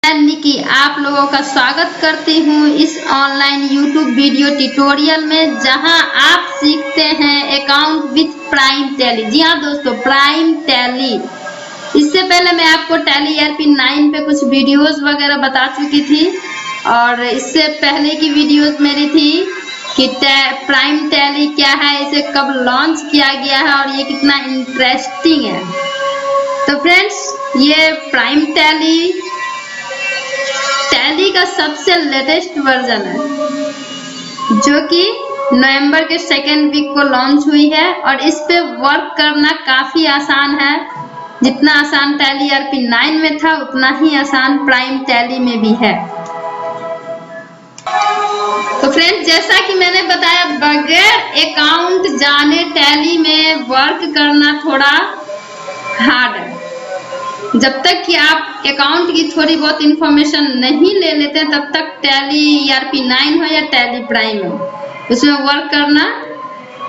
मैं निकी आप लोगों का स्वागत करती हूँ इस ऑनलाइन यूट्यूब वीडियो ट्यूटोरियल में, जहां आप सीखते हैं अकाउंट विथ प्राइम टैली। जी हाँ दोस्तों, प्राइम टैली। इससे पहले मैं आपको टैली ERP9 पे कुछ वीडियोस वगैरह बता चुकी थी, और इससे पहले की वीडियोस मेरी थी कि प्राइम टैली क्या है, इसे कब लॉन्च किया गया है और ये कितना इंटरेस्टिंग है। तो फ्रेंड्स, ये प्राइम टैली का सबसे लेटेस्ट वर्जन है, जो कि नवंबर के 2nd वीक को लॉन्च हुई है, और इस पे वर्क करना काफी आसान है। जितना आसान टैली ERP9 में था, उतना ही आसान प्राइम टैली में भी है। तो फ्रेंड्स, जैसा कि मैंने बताया, बगैर अकाउंट जाने टैली में वर्क करना थोड़ा हार्ड है। जब तक कि आप अकाउंट की थोड़ी बहुत इंफॉर्मेशन नहीं ले लेते हैं, तब तक टैली ERP9 हो या टैली प्राइम हो, उसमें वर्क करना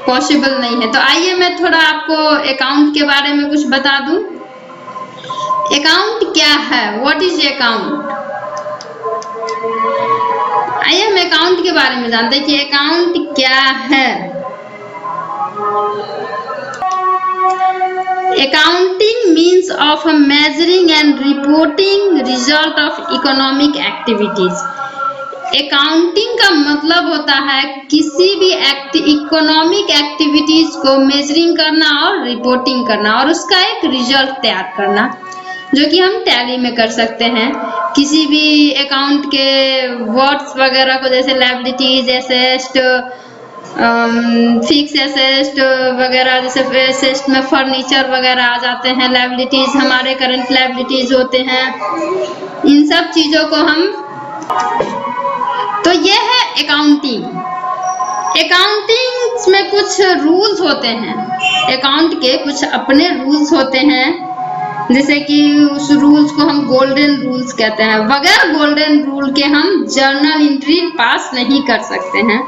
पॉसिबल नहीं है। तो आइए मैं थोड़ा आपको अकाउंट के बारे में कुछ बता दूं। अकाउंट क्या है, व्हाट इज अकाउंट। आइए हम अकाउंट के बारे में जानते हैं कि अकाउंट क्या है। Accounting means of measuring and reporting result of economic activities. Accounting का मतलब होता है किसी भी इकोनॉमिक एक्टिविटीज को मेजरिंग करना और रिपोर्टिंग करना, और उसका एक रिजल्ट तैयार करना, जो कि हम टैली में कर सकते हैं। किसी भी अकाउंट के वर्ड्स वगैरह को, जैसे लायबिलिटीज, एसेट, फिक्स एसेट वगैरह, जैसे एसेट में फर्नीचर वगैरह आ जाते हैं। लायबिलिटीज हमारे करंट लायबिलिटीज होते हैं। इन सब चीजों को हम, तो ये है अकाउंटिंग। अकाउंटिंग में कुछ रूल्स होते हैं, अकाउंट के कुछ अपने रूल्स होते हैं, जैसे कि उस रूल्स को हम गोल्डन रूल्स कहते हैं। बगैर गोल्डन रूल के हम जर्नल एंट्री पास नहीं कर सकते हैं।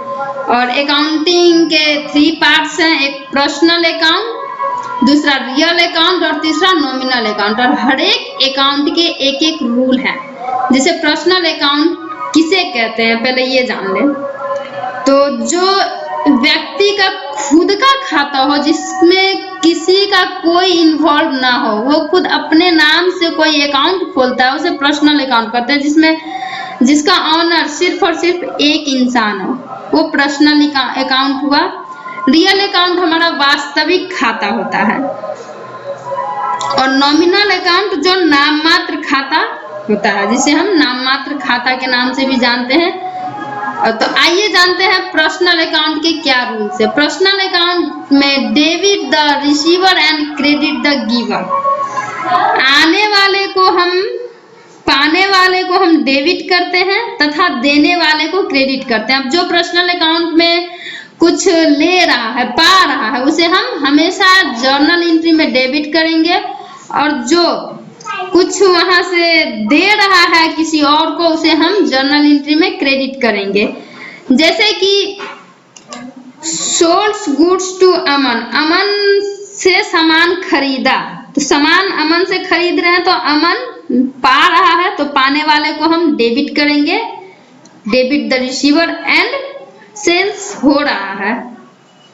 और अकाउंटिंग के 3 पार्ट्स हैं, एक पर्सनल अकाउंट, दूसरा रियल अकाउंट, और तीसरा नॉमिनल अकाउंट। और हर एक अकाउंट के एक एक रूल है। जैसे पर्सनल अकाउंट किसे कहते हैं, पहले ये जान लें। तो जो व्यक्ति का खुद का खाता हो, जिसमें किसी का कोई इन्वॉल्व ना हो, वो खुद अपने नाम से कोई अकाउंट खोलता है, उसे पर्सनल अकाउंट कहते हैं। जिसका ऑनर सिर्फ और सिर्फ एक इंसान हो, वो पर्सनल अकाउंट हुआ। रियल अकाउंट हमारा वास्तविक खाता होता है, और नॉमिनल अकाउंट जो नाम मात्र खाता होता है, जिसे हम नाम मात्र खाता के नाम से भी जानते हैं। तो आइए जानते हैं पर्सनल अकाउंट के क्या रूल्स है। पर्सनल अकाउंट में debit the receiver and credit the giver. पाने वाले को हम डेबिट करते हैं तथा देने वाले को क्रेडिट करते हैं। अब जो पर्सनल अकाउंट में कुछ ले रहा है, पा रहा है, उसे हम हमेशा जर्नल एंट्री में डेबिट करेंगे, और जो कुछ वहां से दे रहा है किसी और को, उसे हम जर्नल एंट्री में क्रेडिट करेंगे। जैसे कि सोल्ड गुड्स टू अमन, अमन से सामान खरीदा, तो सामान अमन से खरीद रहे हैं, तो अमन पा रहा है, तो पाने वाले को हम डेबिट करेंगे, debit the receiver. And sales हो रहा है,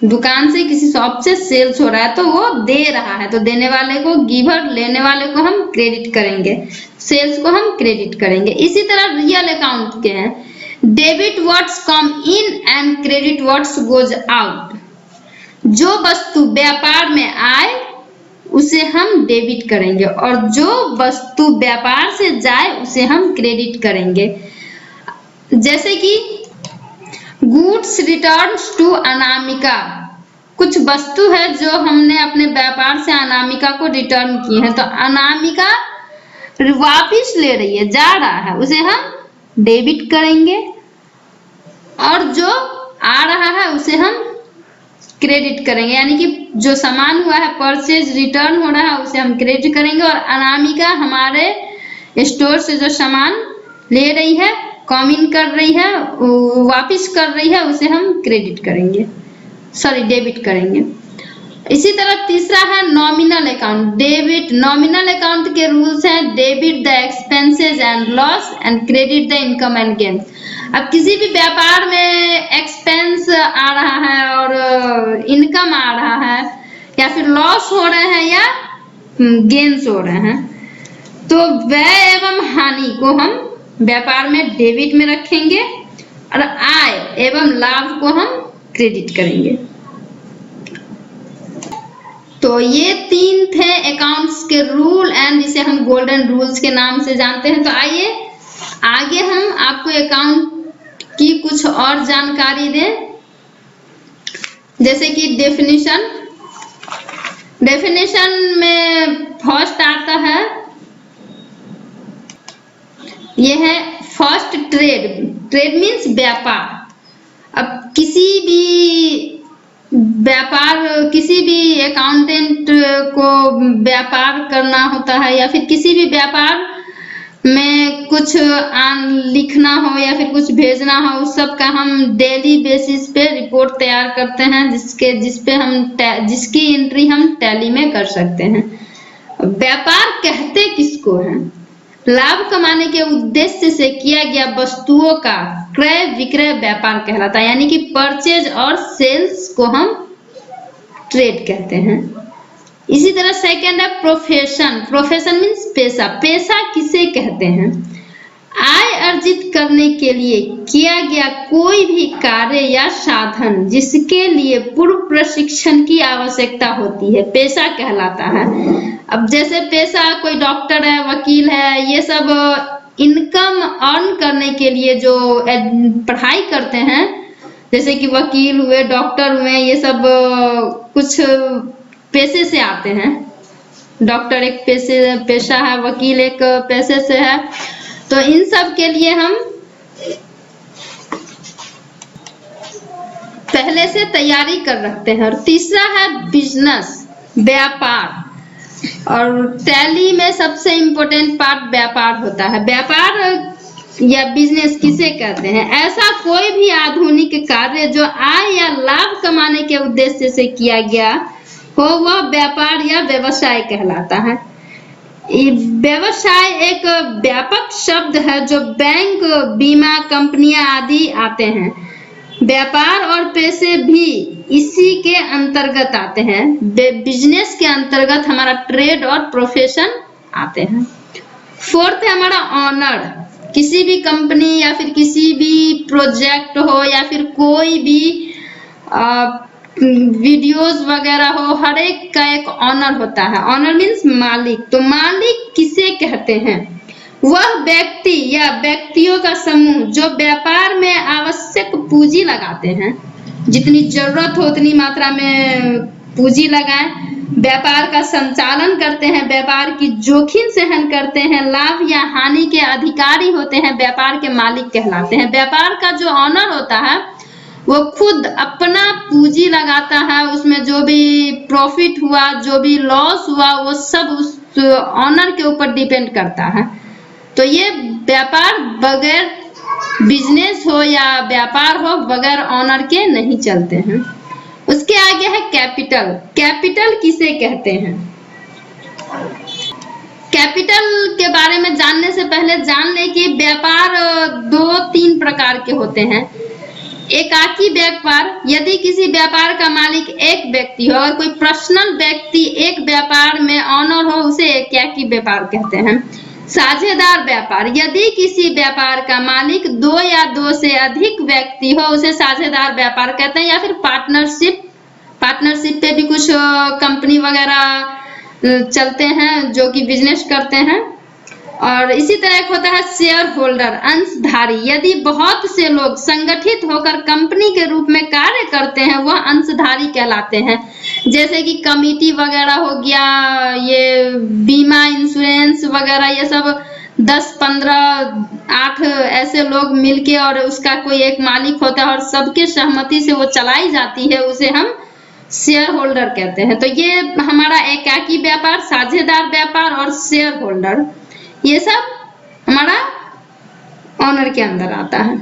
दुकान से किसी शॉप से सेल्स हो रहा है, तो वो दे रहा है, तो देने वाले को गिवर, लेने वाले को हम क्रेडिट करेंगे, सेल्स को हम क्रेडिट करेंगे। इसी तरह रियल अकाउंट के हैं, debit what's come in and credit what's goes out. जो वस्तु व्यापार में आए उसे हम डेबिट करेंगे, और जो वस्तु व्यापार से जाए उसे हम क्रेडिट करेंगे। जैसे कि गुड्स रिटर्न्स टू अनामिका, कुछ वस्तु है जो हमने अपने व्यापार से अनामिका को रिटर्न की है, तो अनामिका वापिस ले रही है, जा रहा है, उसे हम डेबिट करेंगे, और जो आ रहा है उसे हम क्रेडिट करेंगे। यानी कि जो सामान हुआ है, परचेज, रिटर्न हो रहा है, उसे हम क्रेडिट करेंगे, और अनामिका हमारे स्टोर से जो सामान ले रही है, कम इन कर रही है, वापिस कर रही है, उसे हम क्रेडिट करेंगे, डेबिट करेंगे। इसी तरह तीसरा है nominal account, debit. Nominal account के रूल्स हैं, debit the expense expenses and loss and credit the income and gains. अब किसी भी व्यापार में एक्सपेंस आ रहा है और इनकम आ रहा है या फिर लॉस हो रहे हैं या गेन्स हो रहे हैं, तो व्यय एवं हानि को हम व्यापार में डेबिट में रखेंगे और आय एवं लाभ को हम क्रेडिट करेंगे। तो ये 3 थे अकाउंट्स के रूल एंड इसे हम गोल्डन रूल्स के नाम से जानते हैं। तो आइए आगे हम आपको अकाउंट की कुछ और जानकारी दें, जैसे कि डेफिनेशन में फर्स्ट आता है, यह है फर्स्ट ट्रेड मीन्स व्यापार। अब किसी भी अकाउंटेंट को व्यापार करना होता है या फिर किसी भी व्यापार में कुछ लिखना हो या फिर कुछ भेजना हो, उस सब का हम डेली बेसिस पे रिपोर्ट तैयार करते हैं, जिसकी एंट्री हम टैली में कर सकते हैं। व्यापार कहते किसको हैं? लाभ कमाने के उद्देश्य से किया गया वस्तुओं का क्रय विक्रय व्यापार कहलाता है, यानी कि परचेज और सेल्स को हम ट्रेड कहते हैं। इसी तरह सेकंड है प्रोफेशन मीन्स पेशा किसे कहते हैं? आय अर्जित करने के लिए किया गया कोई भी कार्य या साधन जिसके लिए पूर्व प्रशिक्षण की आवश्यकता होती है, पेशा कहलाता है। अब जैसे पेशा कोई डॉक्टर है, वकील है, ये सब इनकम अर्न करने के लिए जो पढ़ाई करते हैं, जैसे कि वकील हुए, डॉक्टर हुए, ये सब कुछ पेशे से आते हैं। डॉक्टर एक पेशा है, वकील एक पेशे से है। तो इन सब के लिए हम पहले से तैयारी कर रखते हैं। और तीसरा है बिजनेस, व्यापार। और टैली में सबसे इम्पोर्टेंट पार्ट व्यापार होता है। व्यापार या बिजनेस किसे कहते हैं? ऐसा कोई भी आधुनिक कार्य जो आय या लाभ कमाने के उद्देश्य से किया गया हो, वह व्यापार या व्यवसाय कहलाता है। व्यवसाय एक व्यापक शब्द है जो बैंक, बीमा कंपनियां आदि आते हैं। व्यापार और पेशे भी इसी के अंतर्गत आते हैं। बिजनेस के अंतर्गत हमारा ट्रेड और प्रोफेशन आते हैं। फोर्थ है हमारा ऑनर। किसी भी कंपनी या फिर किसी भी प्रोजेक्ट हो या फिर कोई भी वीडियोस वगैरह हो, हर एक का एक ऑनर होता है। ऑनर मीन्स मालिक। तो मालिक किसे कहते हैं? वह व्यक्ति या व्यक्तियों का समूह जो व्यापार में आवश्यक पूंजी लगाते हैं, जितनी जरूरत हो उतनी मात्रा में पूंजी लगाएं, व्यापार का संचालन करते हैं, व्यापार की जोखिम सहन करते हैं, लाभ या हानि के अधिकारी होते हैं, व्यापार के मालिक कहलाते हैं। व्यापार का जो ऑनर होता है वो खुद अपना पूंजी लगाता है, उसमें जो भी प्रॉफिट हुआ, जो भी लॉस हुआ, वो सब उस ऑनर के ऊपर डिपेंड करता है। तो ये व्यापार बगैर, बिजनेस हो या व्यापार हो, बगैर ऑनर के नहीं चलते हैं। उसके आगे है कैपिटल। कैपिटल किसे कहते हैं? कैपिटल के बारे में जानने से पहले जान लें कि व्यापार 2-3 प्रकार के होते हैं। एकाकी व्यापार, यदि किसी व्यापार का मालिक एक व्यक्ति हो और कोई पर्सनल व्यक्ति एक व्यापार में ऑनर हो, उसे एकाकी व्यापार कहते हैं। साझेदार व्यापार, यदि किसी व्यापार का मालिक 2 या 2 से अधिक व्यक्ति हो, उसे साझेदार व्यापार कहते हैं। या फिर पार्टनरशिप पे भी कुछ कंपनी वगैरह चलते हैं जो कि बिजनेस करते हैं। और इसी तरह एक होता है शेयर होल्डर, अंशधारी। यदि बहुत से लोग संगठित होकर कंपनी के रूप में कार्य करते हैं, वह अंशधारी कहलाते हैं। जैसे कि कमिटी वगैरह हो गया, ये बीमा इंश्योरेंस वगैरह, ये सब 10-15 8 ऐसे लोग मिलके और उसका कोई एक मालिक होता है और सबके सहमति से वो चलाई जाती है, उसे हम शेयर होल्डर कहते हैं। तो ये हमारा एकाकी व्यापार, साझेदार व्यापार और शेयर होल्डर, ये सब हमारा ऑनर के अंदर आता है।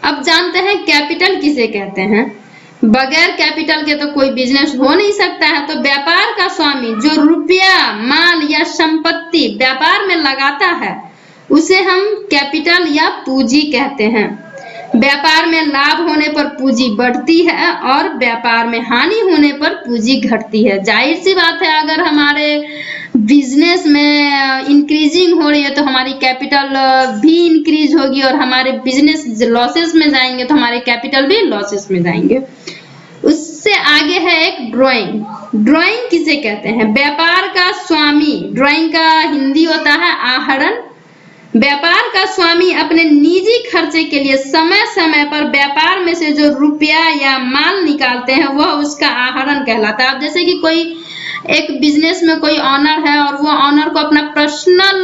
अब जानते हैं कैपिटल किसे कहते हैं। बगैर कैपिटल के तो कोई बिजनेस हो नहीं सकता है। तो व्यापार का स्वामी जो रुपया, माल या संपत्ति व्यापार में लगाता है, उसे हम कैपिटल या पूंजी कहते हैं। व्यापार में लाभ होने पर पूंजी बढ़ती है और व्यापार में हानि होने पर पूंजी घटती है। जाहिर सी बात है, अगर हमारे बिजनेस में इंक्रीजिंग हो रही है तो हमारी कैपिटल भी इंक्रीज होगी, और हमारे बिजनेस लॉसेस में जाएंगे तो हमारे कैपिटल भी लॉसेस में जाएंगे। उससे आगे है एक ड्राइंग। ड्राइंग किसे कहते हैं? व्यापार का स्वामी, ड्राइंग का हिंदी होता है आहरण। व्यापार का स्वामी अपने निजी खर्चे के लिए समय समय पर व्यापार में से जो रुपया या माल निकालते हैं वह उसका आहरण कहलाता है। अब जैसे कि कोई एक बिजनेस में कोई ऑनर है और वो ऑनर को अपना पर्सनल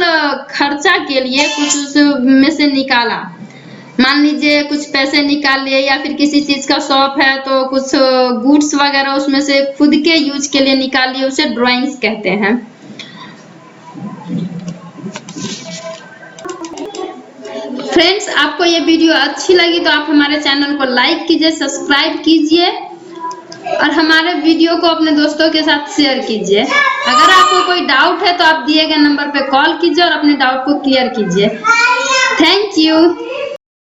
खर्चा के लिए कुछ उसमें से निकाला, मान लीजिए कुछ पैसे निकाल लिए, या फिर किसी चीज का शॉप है तो कुछ गुड्स वगैरह उसमें से खुद के यूज के लिए निकाल लिए, उसे ड्राइंग्स कहते हैं। फ्रेंड्स, आपको ये वीडियो अच्छी लगी तो आप हमारे चैनल को लाइक कीजिए, सब्सक्राइब कीजिए और हमारे वीडियो को अपने दोस्तों के साथ शेयर कीजिए। अगर आपको कोई डाउट है तो आप दिए गए नंबर पे कॉल कीजिए और अपने डाउट को क्लियर कीजिए। Thank you.